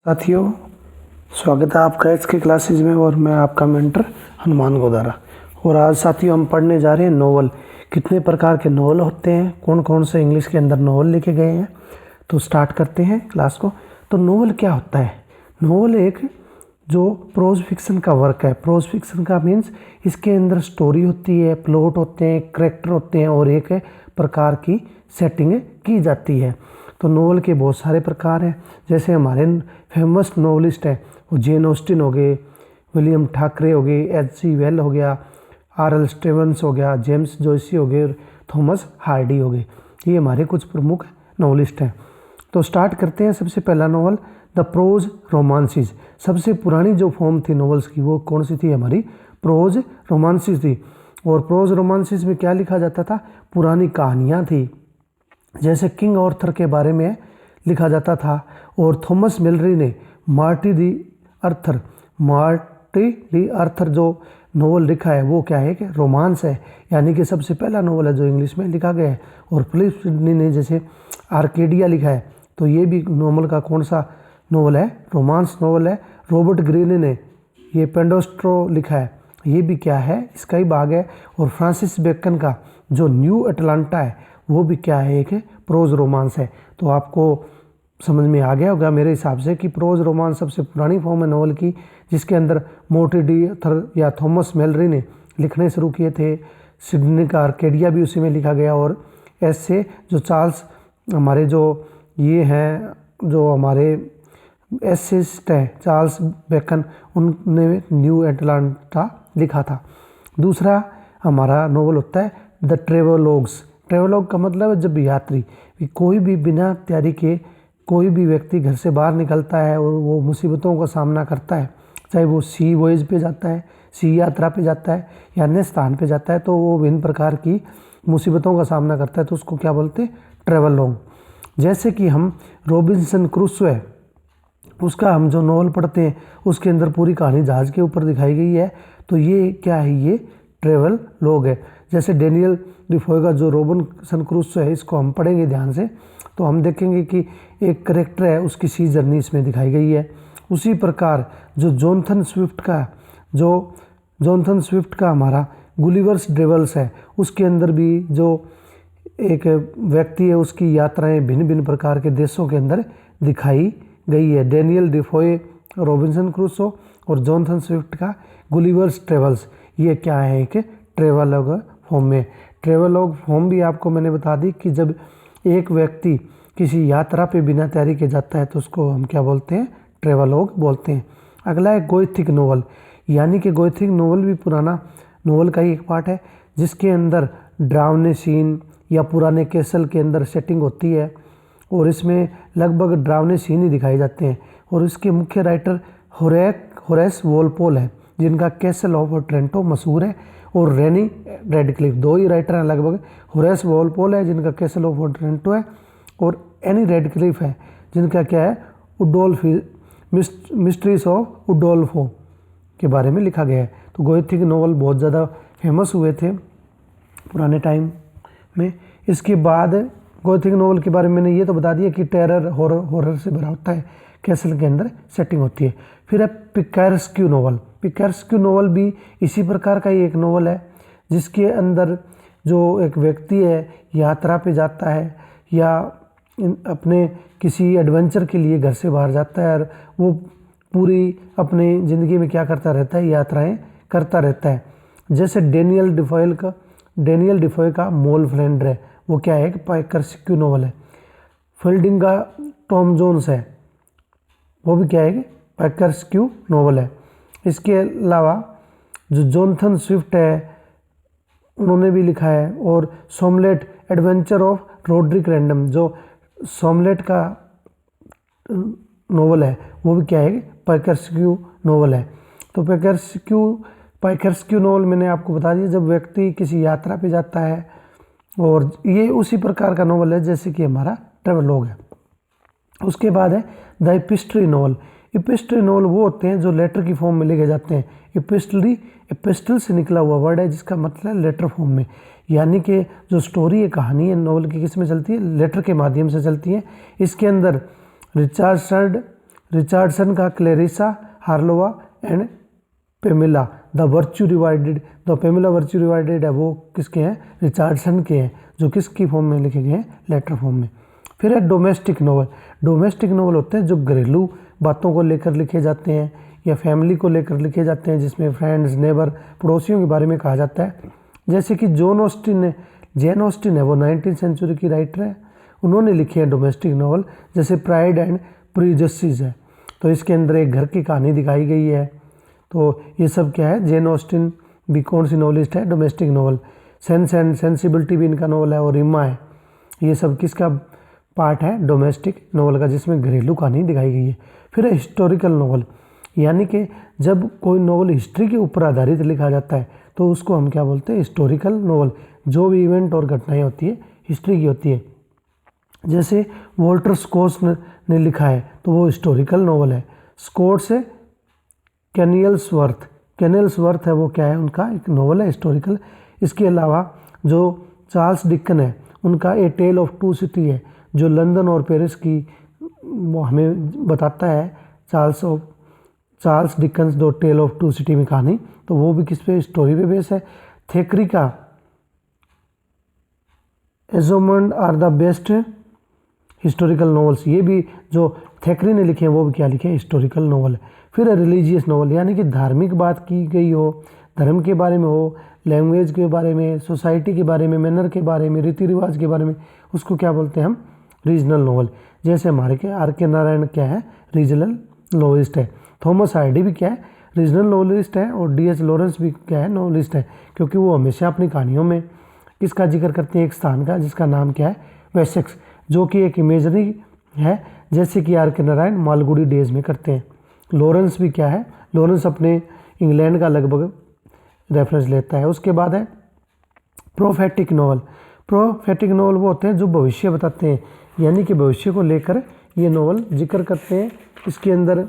साथियों, स्वागत है आपका आज के क्लासेज में और मैं आपका मेंटर हनुमान गोदारा। और आज साथियों हम पढ़ने जा रहे हैं नोवेल। कितने प्रकार के नोवेल होते हैं, कौन कौन से इंग्लिश के अंदर नोवेल लिखे गए हैं। तो स्टार्ट करते हैं क्लास को। तो नोवेल क्या होता है? नोवेल एक जो प्रोज फिक्शन का वर्क है। प्रोज फिक्शन का मीन्स इसके अंदर स्टोरी होती है, प्लॉट होते हैं, करैक्टर होते हैं और एक प्रकार की सेटिंग की जाती है। तो नोवेल के बहुत सारे प्रकार हैं। जैसे हमारे फेमस नोवेलिस्ट हैं वो जेन ऑस्टिन हो गए, विलियम ठाकरे हो गए, एच.जी. वेल हो गया, आर.एल. स्टीवेंस हो गया, जेम्स जोयसी हो गए, थॉमस हार्डी हो गए। ये हमारे कुछ प्रमुख नोवेलिस्ट हैं। तो स्टार्ट करते हैं। सबसे पहला नोवेल द प्रोज रोमांसिस। सबसे पुरानी जो फॉर्म थी नोवेल्स की वो कौन सी थी? हमारी प्रोज रोमांसिस थी। और प्रोज रोमांसिस में क्या लिखा जाता था? पुरानी कहानियाँ थी। जैसे किंग आर्थर के बारे में लिखा जाता था। और थॉमस मिलरी ने मार्टी डी आर्थर जो नोवेल लिखा है वो क्या है कि रोमांस है, यानी कि सबसे पहला नोवेल है जो इंग्लिश में लिखा गया है। और फिलिप सिडनी ने जैसे आर्केडिया लिखा है, तो ये भी नोवेल का कौन सा नोवेल है? रोमांस नोवेल है। रॉबर्ट ग्रीने ने ये पेंडोस्ट्रो लिखा है, ये भी क्या है? इसका ही भाग है। और फ्रांसिस बेकन का जो न्यू अटलांटा है वो भी क्या है? एक प्रोज रोमांस है। तो आपको समझ में आ गया होगा मेरे हिसाब से कि प्रोज रोमांस सबसे पुरानी फॉर्म है नोवेल की, जिसके मार्टी डी आर्थर या थॉमस मिलरी ने लिखने शुरू किए थे। सिडनी का आर्केडिया भी उसी में लिखा गया। और ऐसे जो चार्ल्स हमारे जो ये हैं जो हमारे एसेस्ट है चार्ल्स बेकन, उनने न्यू अटलांटा लिखा था। दूसरा हमारा नोवेल होता है द ट्रेवलॉग्स। ट्रेवलॉग का मतलब है जब यात्री, कोई भी बिना तैयारी के कोई भी व्यक्ति घर से बाहर निकलता है और वो मुसीबतों का सामना करता है, चाहे वो सी वॉयज पे जाता है, सी यात्रा पे जाता है या अन्य स्थान पे जाता है, तो वो विभिन्न प्रकार की मुसीबतों का सामना करता है, तो उसको क्या बोलते हैं? ट्रेवलॉग। जैसे कि हम रॉबिन्सन क्रूसो है, उसका हम जो नोवेल पढ़ते हैं उसके अंदर पूरी कहानी जहाज़ के ऊपर दिखाई गई है, तो ये क्या है? ये ट्रेवल लॉग है। जैसे डेनियल डिफोए का जो रॉबिन्सन क्रूसो है, इसको हम पढ़ेंगे ध्यान से तो हम देखेंगे कि एक करेक्टर है, उसकी सी जर्नी इसमें दिखाई गई है। उसी प्रकार जो जोनाथन स्विफ्ट का हमारा गुलिवर्स ट्रेवल्स है, उसके अंदर भी जो एक व्यक्ति है उसकी यात्राएं भिन्न भिन्न प्रकार के देशों के अंदर दिखाई गई है। डेनियल डिफोए रॉबिन्सन क्रूसो और जोनाथन स्विफ्ट का गुलिवर्स ट्रेवल्स, ये क्या है? एक ट्रेवलॉग फॉर्म में। ट्रेवलॉग फॉर्म भी आपको मैंने बता दी कि जब एक व्यक्ति किसी यात्रा पे बिना तैयारी के जाता है तो उसको हम क्या बोलते हैं? ट्रेवलॉग बोलते हैं। अगला है गोथिक नोवेल, यानी कि गोथिक नोवेल भी पुराना नोवेल का ही एक पार्ट है, जिसके अंदर ड्रावने सीन या पुराने कैसल के अंदर सेटिंग होती है और इसमें लगभग ड्रावने सीन ही दिखाए जाते हैं। और इसके मुख्य राइटर होरेस वॉलपोल है, जिनका कैसल ऑफ ट्रेंटो मशहूर है, और रेनी रेडक्लिफ, दो ही राइटर हैं लगभग। होरेस वॉलपोल है जिनका कैसल ऑफ ट्रेंटो है, और एनी रेडक्लिफ है जिनका क्या है? उडोल्फ मिस्ट्रीज ऑफ उडोल्फो के बारे में लिखा गया है। तो गोथिक नोवेल बहुत ज़्यादा फेमस हुए थे पुराने टाइम में। इसके बाद गोथिक नोवेल के बारे में मैंने ये तो बता दिया कि टेरर हॉरर से भरा होता है, कैसल के अंदर सेटिंग होती है। फिर है पिकारेस्क्यू नोवेल। पिकारेस्क्यू नोवेल भी इसी प्रकार का ही एक नोवेल है, जिसके अंदर जो एक व्यक्ति है यात्रा पे जाता है या अपने किसी एडवेंचर के लिए घर से बाहर जाता है, और वो पूरी अपनी ज़िंदगी में क्या करता रहता है? यात्राएं करता रहता है। जैसे डेनियल डिफोए का मोल फ्रेंड है, वो क्या है? पिकारेस्क्यू नोवेल है। फील्डिंग का टॉम जोन्स है, वो भी क्या है? पिकारेस्क्यू नोवेल है। इसके अलावा जो जोनाथन स्विफ्ट है उन्होंने भी लिखा है। और सोमलेट एडवेंचर ऑफ रोड्रिक रैंडम, जो सोमलेट का नोवेल है वो भी क्या है? पिकारेस्क्यू नोवेल है। तो पिकारेस्क्यू नोवेल मैंने आपको बता दिया जब व्यक्ति किसी यात्रा पे जाता है, और ये उसी प्रकार का नोवेल है जैसे कि हमारा ट्रेवलॉग है। उसके बाद है द इपिस्ट्री नोवेल। इपिस्ट्री नोवेल वो होते हैं जो लेटर की फॉर्म में लिखे जाते हैं। इपिस्टल से निकला हुआ वर्ड है जिसका मतलब लेटर फॉर्म में, यानी कि जो स्टोरी है, कहानी है नोवेल की किस में चलती है? लेटर के माध्यम से चलती है। इसके अंदर रिचर्डसन का Clarissa Harlowe and Pamela the virtue divided, the Pamela virtue divided है वो किसके हैं, रिचर्डसन के हैं, जो किसकी फॉर्म में लिखे गए हैं, लेटर फॉर्म में। फिर है डोमेस्टिक नॉवल। डोमेस्टिक नॉवल होते हैं जो घरेलू बातों को लेकर लिखे जाते हैं या फैमिली को लेकर लिखे जाते हैं, जिसमें फ्रेंड्स, नेबर, पड़ोसियों के बारे में कहा जाता है। जैसे कि जेन ऑस्टिन है वो 19वीं सेंचुरी की राइटर है, उन्होंने लिखे हैं डोमेस्टिक नॉवल। जैसे प्राइड एंड प्रीजस्टिस है, तो इसके अंदर एक घर की कहानी दिखाई गई है। तो ये सब क्या है, जेन ऑस्टिन भी कौन सी नॉवलिस्ट है, domestic novel. Sense and sensibility भी इनका नॉवल है, और रिमा है, ये सब किसका पार्ट है, डोमेस्टिक नॉवल का, जिसमें घरेलू कहानी दिखाई गई है। फिर है हिस्टोरिकल नॉवल, यानी कि जब कोई नॉवल हिस्ट्री के ऊपर आधारित लिखा जाता है तो उसको हम क्या बोलते हैं, हिस्टोरिकल नॉवल। जो भी इवेंट और घटनाएं होती है हिस्ट्री की होती है। जैसे वॉल्टर स्कॉट ने लिखा है तो वो हिस्टोरिकल नॉवल है। स्कॉट से कैनेल्सवर्थ है, वो क्या है, उनका एक नॉवल है हिस्टोरिकल। इसके अलावा जो चार्ल्स डिकन है उनका ए टेल ऑफ टू सिटी है, जो लंदन और पेरिस की वो हमें बताता है। चार्ल्स डिकन्स दो टेल ऑफ टू सिटी में कहानी, तो वो भी किस पे, स्टोरी पे बेस है। थेकरी का Esmond are the best historical novels, ये भी जो थेकरी ने लिखे हैं वो भी क्या लिखे हैं, हिस्टोरिकल नॉवल है। फिर रिलीजियस नॉवल, यानी कि धार्मिक बात की गई हो, धर्म के बारे में हो, लैंग्वेज के बारे में, सोसाइटी के बारे में, मैनर के बारे में, रीति रिवाज के बारे में, उसको क्या बोलते हैं हम, रीजनल नॉवल। जैसे हमारे के आर के नारायण क्या है, रीजनल नॉवलिस्ट है। थॉमस हार्डी भी क्या है, रीजनल नॉवलिस्ट है। और D.H. लॉरेंस भी क्या है, नॉवलिस्ट है, क्योंकि वो हमेशा अपनी कहानियों में किसका जिक्र करते हैं, एक स्थान का, जिसका नाम क्या है, वेसेक्स, जो कि एक इमेजरी है, जैसे कि आर के नारायण मालगुडी डेज में करते हैं। लॉरेंस भी क्या है, लॉरेंस अपने इंग्लैंड का लगभग रेफरेंस लेता है। उसके बाद है प्रोफेटिक नॉवल। प्रोफेटिक नॉवल वो होते हैं जो भविष्य बताते हैं, यानी कि भविष्य को लेकर ये नॉवल जिक्र करते हैं, इसके अंदर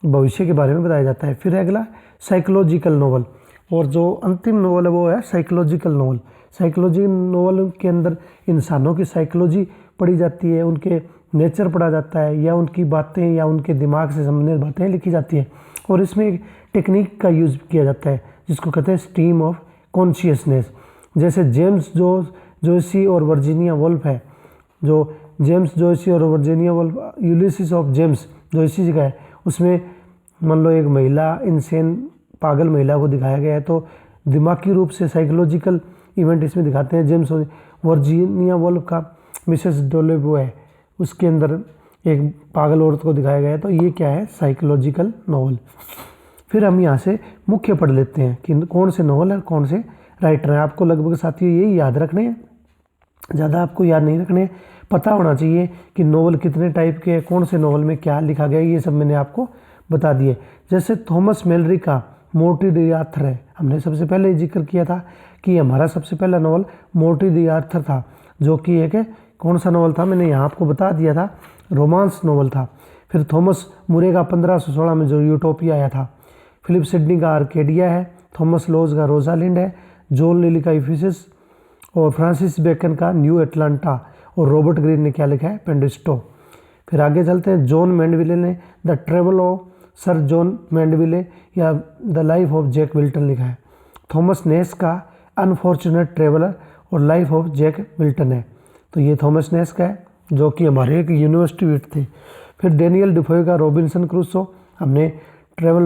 भविष्य के बारे में बताया जाता है। फिर अगला साइकोलॉजिकल नॉवल, और जो अंतिम नॉवल है वो है साइकोलॉजिकल नॉवल। साइकोलॉजी नॉवल के अंदर इंसानों की साइकोलॉजी पढ़ी जाती है, उनके नेचर पढ़ा जाता है, या उनकी बातें या उनके दिमाग से संबंधित बातें लिखी जाती हैं। और इसमें एक टेक्निक का यूज़ किया जाता है जिसको कहते हैं स्ट्रीम ऑफ कॉन्शियसनेस। जैसे जेम्स जोयसी और वर्जीनिया वुल्फ है, जो जेम्स जोयसी और Virginia Woolf, Ulysses of James Joyce का है, उसमें मान लो एक महिला, इनसेन पागल महिला को दिखाया गया है, तो दिमागी रूप से साइकोलॉजिकल इवेंट इसमें दिखाते हैं। जेम्स वर्जीनिया वुल्फ का मिसेस डोलेवो है, उसके अंदर एक पागल औरत को दिखाया गया है, तो ये क्या है, साइकोलॉजिकल नॉवल। फिर हम यहाँ से मुख्य पढ़ लेते हैं कि कौन से नॉवल है, कौन से राइटर हैं। आपको लगभग साथियों यही याद रखने हैं, ज़्यादा आपको याद नहीं रखने, पता होना चाहिए कि नॉवल कितने टाइप के हैं, कौन से नॉवल में क्या लिखा गया है, ये सब मैंने आपको बता दिए। जैसे थॉमस मेलरी का मोर्टी डी आर्थर है, हमने सबसे पहले जिक्र किया था कि हमारा सबसे पहला नॉवल मोर्टी डी आर्थर था, जो कि एक कौन सा नॉवल था, मैंने यहाँ आपको बता दिया था, रोमांस नॉवल था। फिर थॉमस मुरे का 1516 में जो यूटोपिया आया था। फिलिप सिडनी का आर्केडिया है, थॉमस लॉज का रोजालिंड है, जॉन लिली का इफिसिस, और फ्रांसिस बेकन का न्यू एटलांटा, और रॉबर्ट ग्रीन ने क्या लिखा है, पेंडिस्टो। फिर आगे चलते हैं, जॉन मैंडविले ने the travel of sir John Mandeville या the life of Jack Wilton लिखा है। थॉमस नेस का अनफॉर्चुनेट ट्रेवलर और लाइफ ऑफ जैक विल्टन है, तो ये थॉमस नेस का है, जो कि हमारे एक यूनिवर्सिटी विट थे। फिर डेनियल डिफोय का रॉबिन्सन क्रूसो, हमने ट्रेवल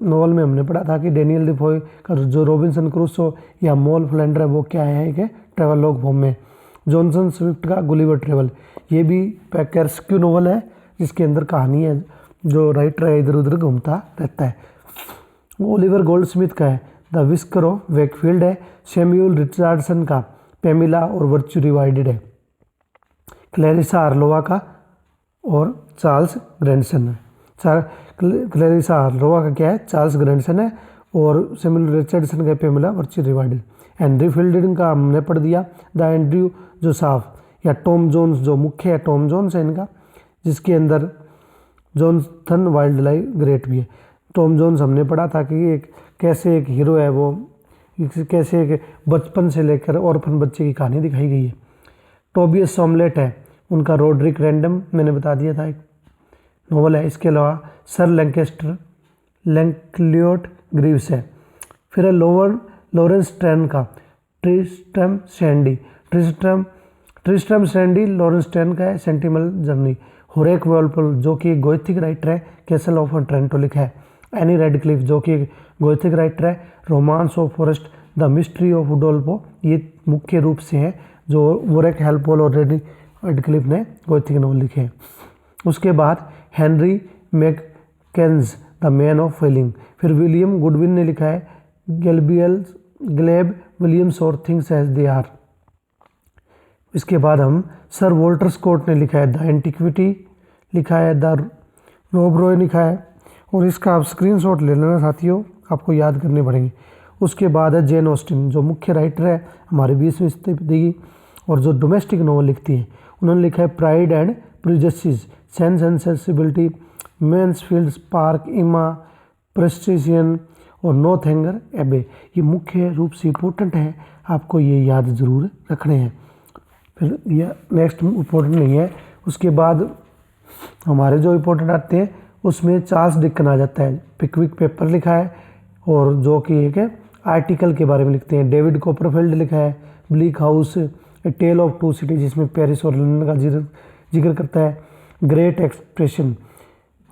नॉवल में हमने पढ़ा था कि डेनियल डिफोय का जो रॉबिन्सन क्रूसो या मोल फ्लैंडर है वो क्या है कि ट्रेवल लॉग फॉर्म में। जॉनसन स्विफ्ट का गुलिवर ट्रेवल, ये भी पैकेर्स्क्यू नॉवल है, जिसके अंदर कहानी है, जो राइटर है इधर उधर घूमता रहता है। ओलिवर गोल्डस्मिथ का है द विस्कर ऑफ वेकफील्ड है। सैमुअल रिचर्डसन का पेमिला और वर्च्यू डिवाइडेड है। क्लैरिसा आर्लोवा का और चार्ल्स ग्रैंडसन है। क्लैरिसा आर्लोवा का क्या है, चार्ल्स ग्रैंडसन है, और सैमुअल रिचर्डसन का पेमिला वर्च्यू डिवाइडेड। एंड्रयू फिल्डिंग का हमने पढ़ दिया, द एंड्रयू जोसाफ या टॉम जोन्स, जो मुख्य है टॉम जोन्स है इनका, जिसके अंदर जॉनथन वाइल्ड लाइफ ग्रेट भी है। टॉम जोन्स हमने पढ़ा था कि एक कैसे एक हीरो है, वो कैसे एक बचपन से लेकर ऑर्फन बच्चे की कहानी दिखाई गई है। टोबियस सॉमलेट है, उनका रोड्रिक रैंडम मैंने बता दिया था। नॉवल है। इसके अलावा सर लैंकलियोट ग्रीव्स है। फिर है लॉरेंस स्टेन का ट्रिस्ट्रम शैंडी लॉरेंस स्टेन का है सेंटिनल जर्नी। होरेक वॉलपोल जो कि गोथिक राइटर है, कैसल ऑफ ट्रेंटो लिखा है। एनी रेडक्लिफ जो कि गोथिक राइटर है, romance of forest the mystery of Udolpho, ये मुख्य रूप से है जो वोरेक हेल्पोल और रेडक्लिफ ने गोथिक नॉवल लिखे हैं। उसके बाद Henry Mackenzie the man of feeling. फिर विलियम गुडविन ने लिखा है ग्लेब विलियम्स और थिंग्स एज दे आर। इसके बाद हम सर वॉल्टर स्कॉट ने लिखा है द एंटिक्विटी लिखा है, द रोब रॉय लिखा है, और इसका आप स्क्रीनशॉट ले लेना साथियों, आपको याद करने पड़ेंगे। उसके बाद है जेन ऑस्टिन जो मुख्य राइटर है हमारे 20वीं सदी की और जो डोमेस्टिक नॉवल लिखती है। उन्होंने लिखा है Pride and prejudice, sense and sensibility, Mansfield park, इमा, प्रेस्टिजियन और नॉर्थएंगर एबे। ये मुख्य रूप से इम्पोर्टेंट है, आपको ये याद ज़रूर रखने हैं। फिर ये नेक्स्ट इम्पोर्टेंट नहीं है। उसके बाद हमारे जो इम्पोर्टेंट आते हैं उसमें चार्ल्स डिकन आ जाता है। पिकविक पेपर लिखा है और जो कि एक है आर्टिकल के बारे में लिखते हैं। डेविड कॉपरफील्ड लिखा है Bleak House, a tell of Two City, जिसमें पेरिस और लंदन का जिक्र करता है। ग्रेट एक्सप्रेशन,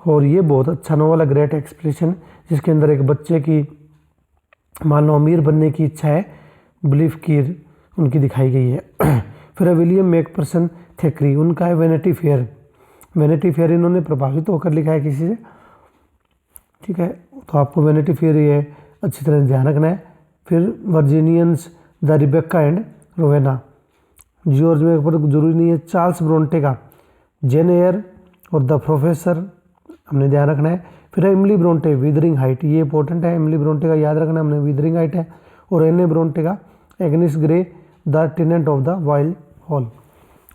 और ये बहुत अच्छा नॉवल है ग्रेट एक्सप्रेशन, जिसके अंदर एक बच्चे की मान लो अमीर बनने की इच्छा है, बिलीफ की उनकी दिखाई गई है। फिर विलियम मैकपर्सन थेकरी, उनका है वैनिटी फेयर। वैनिटी फेयर इन्होंने प्रभावित होकर लिखा है किसी से, ठीक है, तो आपको वैनिटी फेयर ये अच्छी तरह ध्यान रखना है। फिर वर्जीनियंस द रिबेक्का एंड रोवेना, जॉर्ज पर जरूरी नहीं है। चार्ल्स ब्रोंटे का जेन एयर और द प्रोफेसर हमने ध्यान रखना है। फिर है इमली ब्रोंटे विदरिंग हाइट, ये इंपॉर्टेंट है, इमली ब्रोंटे का याद रखना हमने, विदरिंग हाइट है। और एन ए ब्रोंटे का Agnes Grey the Tenant of the Wild Hall.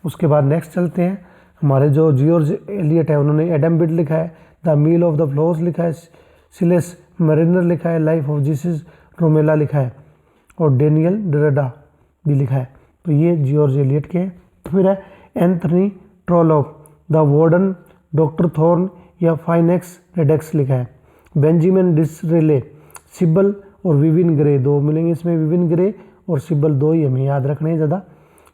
उसके बाद नेक्स्ट चलते हैं, हमारे जो जॉर्ज एलियट है उन्होंने एडम बिड लिखा है, the Mill of the Floss लिखा है, सिलेस मरीनर लिखा है, लाइफ ऑफ जीसस रोमेला लिखा है, और डेनियल डेरेडा भी लिखा है। तो ये जॉर्ज एलियट के हैं। फिर है Anthony Trollope the Warden, doctor Thorne या फाइनेक्स रेडेक्स लिखा है। बेंजामिन डिसरेले, सिबल और विविन ग्रे, दो मिलेंगे इसमें, विविन ग्रे और सिबल, दो ही हमें याद रखने हैं ज़्यादा।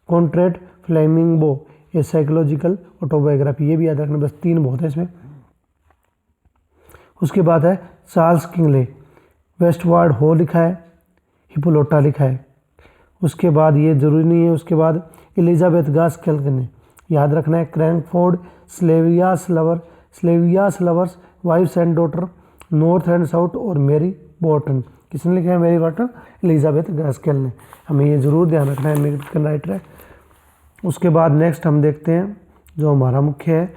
कॉन्ट्रेट फ्लेमिंगो, ये साइकोलॉजिकल ऑटोबायोग्राफी, ये भी याद रखना, बस 3 बहुत है इसमें। उसके बाद है चार्ल्स किंगले, वेस्टवार्ड हो लिखा है, हिप्पोलोटा लिखा है। उसके बाद ये जरूरी नहीं है, उसके बाद एलिजाबेथ गास्केल ने याद रखना है। Cranford, Sylvia's lovers, wives and daughter, North and South, और मेरी बॉटन, किसने लिखा है मेरी बॉटन? एलिजाबेथ गास्केल ने, हमें ये ज़रूर ध्यान रखना है, अमेरिकन राइटर है। उसके बाद नेक्स्ट हम देखते हैं जो हमारा मुख्य है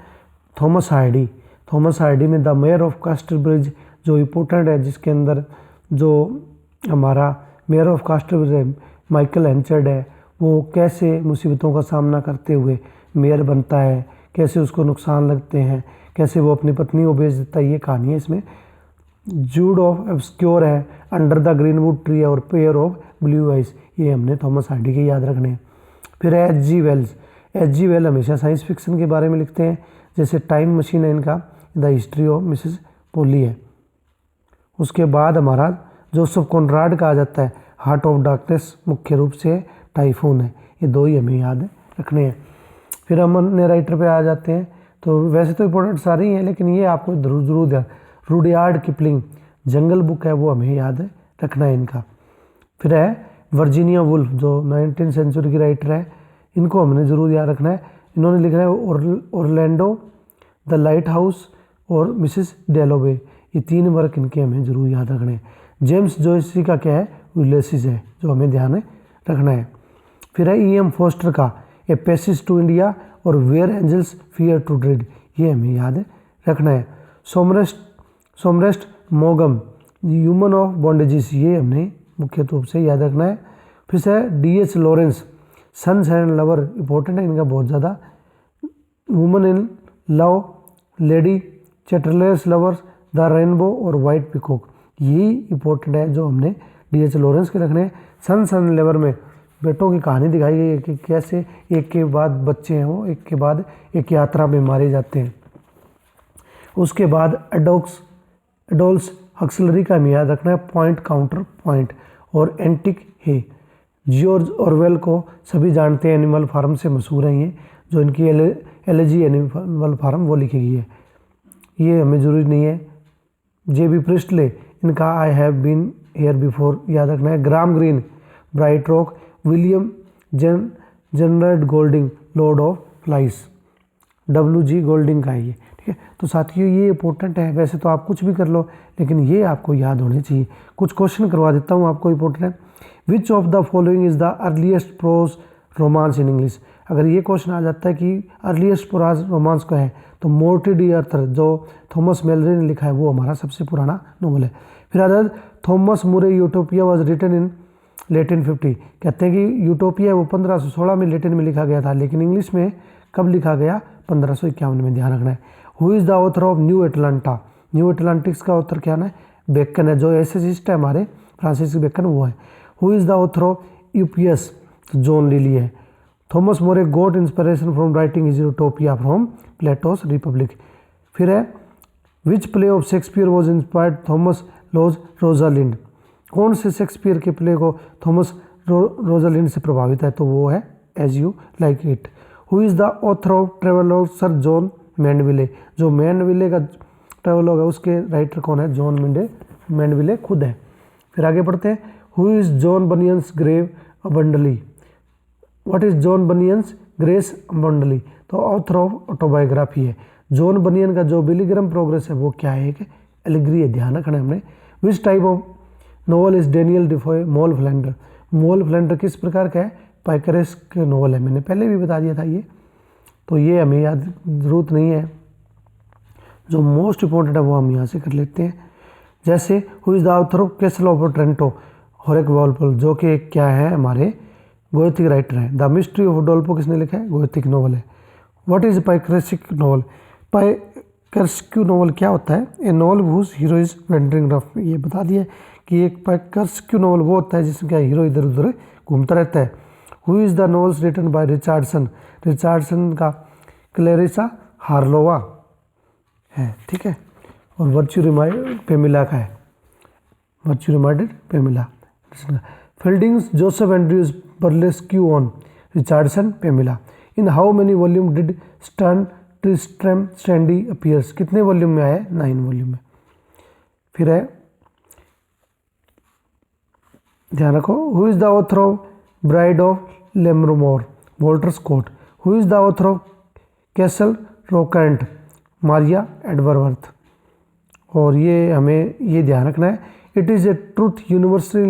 थॉमस हार्डी में द मेयर ऑफ कास्टरब्रिज जो इम्पोर्टेंट है, जिसके अंदर जो हमारा मेयर ऑफ कास्टरब्रिज है माइकल हेंचर्ड है, वो कैसे मुसीबतों का सामना करते हुए मेयर बनता है, कैसे उसको नुकसान लगते हैं, कैसे वो अपनी पत्नी को बेच देता है, ये कहानी है इसमें। जूड ऑफ ऑब्सक्योर है, अंडर द ग्रीनवुड ट्री और पेयर ऑफ ब्लू आइज, ये हमने थॉमस हार्डी के याद रखने हैं। फिर है एच जी वेल हमेशा साइंस फिक्शन के बारे में लिखते हैं, जैसे टाइम मशीन है इनका, द हिस्ट्री ऑफ मिसेस पोली है। उसके बाद हमारा जोसेफ कॉनराड का आ जाता है हार्ट ऑफ डार्कनेस, मुख्य रूप से टाइफून है, ये 2 ही हमें याद रखने हैं। फिर हम अन्य राइटर पे आ जाते हैं, तो वैसे तो इम्पोर्टेंट सारी हैं, लेकिन ये आपको जरूर ध्यान, रुडयार्ड किपलिंग जंगल बुक है, वो हमें याद रखना है इनका। फिर है वर्जीनिया वुल्फ जो 19वीं सेंचुरी की राइटर है, इनको हमने ज़रूर याद रखना है। इन्होंने लिखा है ओरलैंडो, द लाइट हाउस और मिसेस डेलोवे, ये 3 वर्क इनके हमें ज़रूर याद रखने हैं। जेम्स जॉयस का क्या है? यूलिसिस है, जो हमें ध्यान रखना है। फिर है E.M. फोस्टर का ए पैसेज टू इंडिया और where angels fear to tread, ये हमें याद रखना है। सोमरेस्ट मोगम ह्यूमन ऑफ बॉन्डेजेस, ये हमने मुख्य रूप से याद रखना है। फिर से D.H. Lawrence sons and lover, important है इनका बहुत ज़्यादा। Women in love, lady Chatterley's lovers, the rainbow और वाइट पिकॉक, ये इंपॉर्टेंट है जो हमने D.H. लॉरेंस के रखने हैं। सन्स एंड लवर में बेटों की कहानी दिखाई गई है कि कैसे एक के बाद बच्चे हैं वो एक के बाद एक यात्रा में मारे जाते हैं। उसके बाद एडोल्स हक्सलरी का हमें याद रखना है, पॉइंट काउंटर पॉइंट, और एंटिक है। जॉर्ज ऑरवेल को सभी जानते हैं, एनिमल फार्म से मशहूर है ये, जो इनकी एलर्जी एनिमल फार्म वो लिखी गई है, ये हमें ज़रूरी नहीं है। जेबी प्रिस्टले, इनका I have been here before याद रखना है। Graham Greene, Brighton Rock, William general Golding, lord of flies, WG Golding का है ये, ठीक है। तो साथियों ये इंपॉर्टेंट है, वैसे तो आप कुछ भी कर लो लेकिन ये आपको याद होने चाहिए। कुछ क्वेश्चन करवा देता हूँ आपको, इंपॉर्टेंट है। Which of the following is the earliest prose romance in English. अगर ये क्वेश्चन आ जाता है कि अर्लीस्ट प्रोज रोमांस का है तो मोर्टी डी अर्थर जो थॉमस मेलरी ने लिखा है वो हमारा सबसे पुराना नॉवल है। फिर आ जाए थॉमस मुरे यूटोपिया वॉज रिटन इन 1850, कहते हैं कि यूटोपिया वो 1516 में लैटिन में लिखा गया था, लेकिन इंग्लिश में कब लिखा गया, 1551 में, ध्यान रखना है। Who is the author of new Atlanta, new Atlantics का ऑथर क्या है, बेकन है, जो एसेसिस्ट है हमारे फ्रांसिस बेकन वो है। Who is the author of Euphues, John Lyly है। Thomas More got inspiration from writing his Utopia from Plato's Republic. फिर है which play of Shakespeare was inspired Thomas Lodge Rosalind, कौन से शेक्सपियर के play को Thomas Rosalind से प्रभावित है, तो वो है as you like it. Who is the author of travelogue, sir John Mandeville, जो मैंडविले का ट्रेवलॉग है उसके राइटर कौन है, जॉन मैंडविले खुद है। फिर आगे बढ़ते हैं। Who is John Bunyan's grace abounding, what is John Bunyan's grace abounding, तो ऑथर ऑफ ऑटोबायोग्राफी है। जॉन बनियन का जो बिलीग्राम प्रोग्रेस है वो क्या है, एक एलिग्री है, ध्यान रखना है हमने। Which type of novel is Daniel Defoe Moll Flanders, Moll Flanders किस प्रकार का है, पाइकरेस्क नॉवल है, मैंने पहले भी बता दिया था ये, तो ये हमें याद ज़रूरत नहीं है। जो मोस्ट इंपॉर्टेंट है वो हम यहाँ से कर लेते हैं। जैसे who is the author of castle of Otranto, Horace Walpole, जो कि क्या है हमारे गोथिक राइटर है। द मिस्ट्री ऑफ डोल्पो किसने लिखा है, गोथिक नॉवल है। What is picaresque novel, picaresque novel क्या होता है, a novel whose hero is wandering rogue, ये बता दिया कि एक पाइकरेस्क नॉवल वो होता है जिसमें क्या हीरो इधर उधर घूमता रहता है। Who is the novels written by Richardson, Richardson का क्लेरिसा हार्लोवा है, ठीक है। और वर्च्यू रिमाइंडेड पेमिला का है, virtue reminded Pamela. Fielding's Joseph Andrews burlesque on, Richardson Pamela. In how many volume did Tristram Shandy appears, कितने volume में आया, 9 वॉल्यूम में। फिर है ध्यान रखो, who is the author of bride of Lammermoor, Walter Scott. Who is the author of castle rocket, Maria एडवरवर्थ। और ये हमें ये ध्यान रखना है, it is a truth universally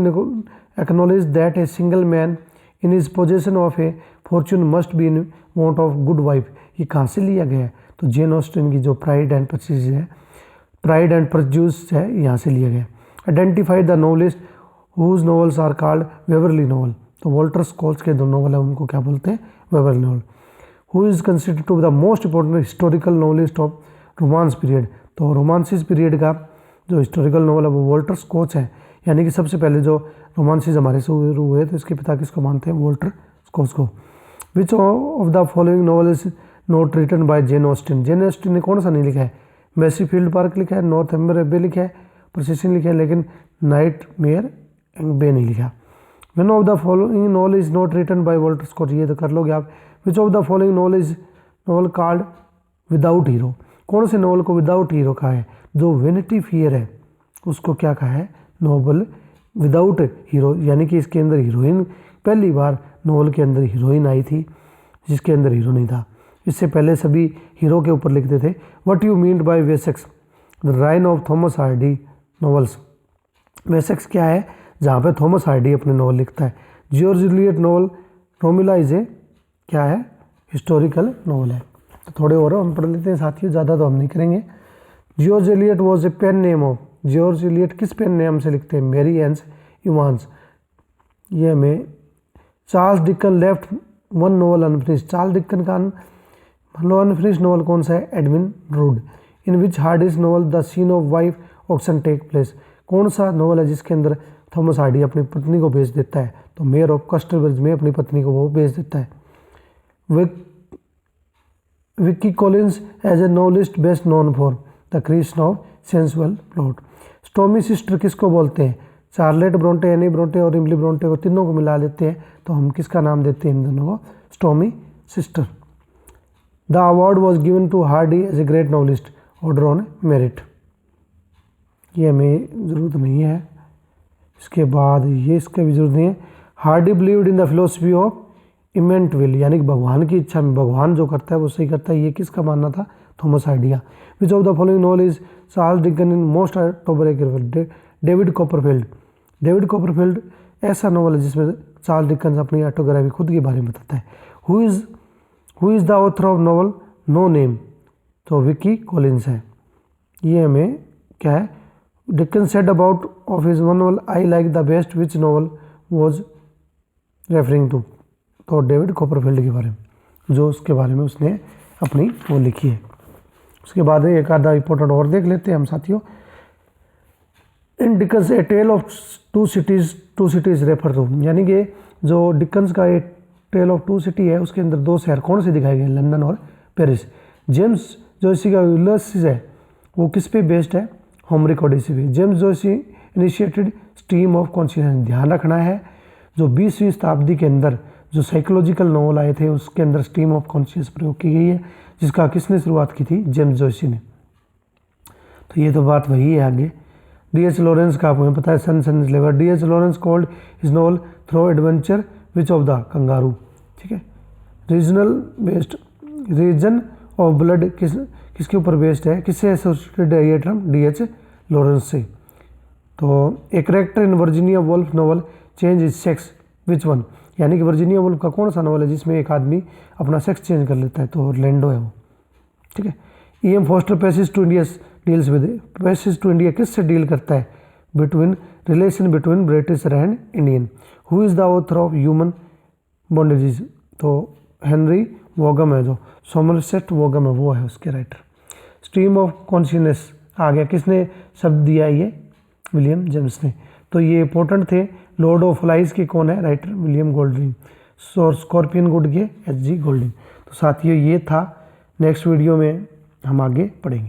acknowledge that a single man in his possession of A Fortune must be in want of good wife, ये कहाँ से लिया गया है, तो जेन ऑस्टिन की जो प्राइड एंड प्रेजुडिस है, प्राइड एंड प्रेजुडिस है, यहाँ से लिया गया। Identify the novelist whose novels are called Waverley novel, तो वॉल्टर स्कॉट के जो नॉवल है उनको क्या बोलते हैं, Waverley novel. Who is considered to be the most important historical novelist of romance period, तो रोमांसिस पीरियड का जो हिस्टोरिकल नॉवल है वो वॉल्टर स्कॉच है, यानी कि सबसे पहले जो रोमांसिस हमारे शुरू हुए तो इसके पिता किसको मानते हैं, वॉल्टर स्कॉच को। Which of the following novel is not written by Jane Austen, Jane Austen ने कौन सा नहीं लिखा है, मैसीफील्ड पार्क लिखा है, नॉर्थम्बर एबे लिखा है, प्रोसेसिंग लिखा है, लेकिन नाइट मेयर बे नहीं लिखा। One of the following novel is not written by Walter Scott, ये तो कर लोगे आप। Which of the following novel is novel called without hero, कौन से नॉवल को विदाउट हीरो कहा है, जो वेनिटी फेयर है उसको क्या कहा है, नॉवल विदाउट हीरो, यानी कि इसके अंदर हीरोइन, पहली बार नॉवल के अंदर हीरोइन आई थी जिसके अंदर हीरो नहीं था, इससे पहले सभी हीरो के ऊपर लिखते थे। What you mean by Wessex, the reign of Thomas Hardy novels, Wessex क्या है, जहाँ पे थॉमस हार्डी अपने नॉवल लिखता है। George Eliot novel Romila is a क्या है, हिस्टोरिकल नॉवल है। तो थोड़े और हम पढ़ लेते हैं साथियों, ज़्यादा तो हम नहीं करेंगे। George Eliot was a pen name of, George Eliot किस पेन नेम से लिखते हैं, मैरी एन्स इवांस। ये हमें Charles Dickens left one novel unfinished, Charles Dickens का अनफिनिश्ड नॉवल कौन सा है, Edwin Drood. In which Hardy's novel the scene of wife auction take place, कौन सा नॉवल है जिसके अंदर थॉमस हार्डी अपनी पत्नी को भेज देता है, तो मेयर ऑफ कस्टरब्रिज में अपनी पत्नी को वो भेज देता है। Wilkie Collins as a novelist best known for, the creation of sensual plot. Stormy sister किसको बोलते हैं? चार्लेट ब्रोंटे, एनी ब्रोंटे और इमली ब्रोंटे को तीनों को मिला देते हैं तो हम किसका नाम देते हैं इन दोनों को? Stormy sister. The award was given to Hardy as a great novelist order on merit. ये हमें ज़रूरत नहीं है। इसके बाद ये इसका भी जरूरत नहीं है। Hardy believed in the philosophy of immanent will, यानी कि भगवान की इच्छा में, भगवान जो करता है वो सही करता है, ये किसका मानना था? Thomas idea. Which of the following novel is Charles Dickens in most autobiographical? David Copperfield. David Copperfield ऐसा नॉवल है जिसमें चार्ल्स डिकन्स अपनी ऑटोग्राफी खुद के बारे में बताता है। Who is the author of novel No Name? तो विकी कॉलिंस है। ये हमें क्या है? Dickens said about of his one novel I like the best, which novel was referring to? तो डेविड कॉपरफील्ड के बारे में, जो उसके बारे में उसने अपनी वो लिखी है। उसके बाद एक आधा इंपॉर्टेंट और देख लेते हैं हम साथियों। In Dickens a tell of two cities refer to, यानी कि जो डिकन्स का एक टेल ऑफ टू सिटी है उसके अंदर दो शहर कौन से दिखाए गए? लंदन और पेरिस। जेम्स जोशी का यूलियस है वो किस पे बेस्ड है? होमरिक ओडिसी पे। James Joshi initiated stream of consciousness. ध्यान रखना है जो 20वीं शताब्दी के अंदर जो साइकोलॉजिकल नॉवल आए थे उसके अंदर स्ट्रीम ऑफ कॉन्शियस प्रयोग की गई है, जिसका किसने शुरुआत की थी? जेम्स जोशी ने। तो ये तो बात वही है आगे। D.H. लॉरेंस का आपको पता है son lover. D.H. Lawrence called is novel through adventure which of the Kangaroo. ठीक है। Regional based, region of blood किसके ऊपर बेस्ड है? किससे एसोसिएटेड है ये टर्म? D.H. लॉरेंस से। तो a character in Virginia Woolf novel change is sex which one? यानी कि वर्जीनिया वुल्फ का कौन सा नॉवल है जिसमें एक आदमी अपना सेक्स चेंज कर लेता है? तो ऑरलैंडो है वो। ठीक है। E.M. Forster passage to India deals with, passage to India किससे डील करता है? Between relation between British and Indian. Who is the author of human bondages? तो हेनरी वॉगम है, जो सोमरसेट वॉगम है वो है उसके राइटर। स्ट्रीम ऑफ कॉन्शियसनेस आ गया, किसने शब्द दिया? ये विलियम जेम्स ने। तो ये इंपॉर्टेंट थे। लॉर्ड ऑफ फ्लाइज के कौन है? Writer William Golding. Scorpion god के H.G. गोल्डिंग। तो साथियों ये था। नेक्स्ट वीडियो में हम आगे पढ़ेंगे।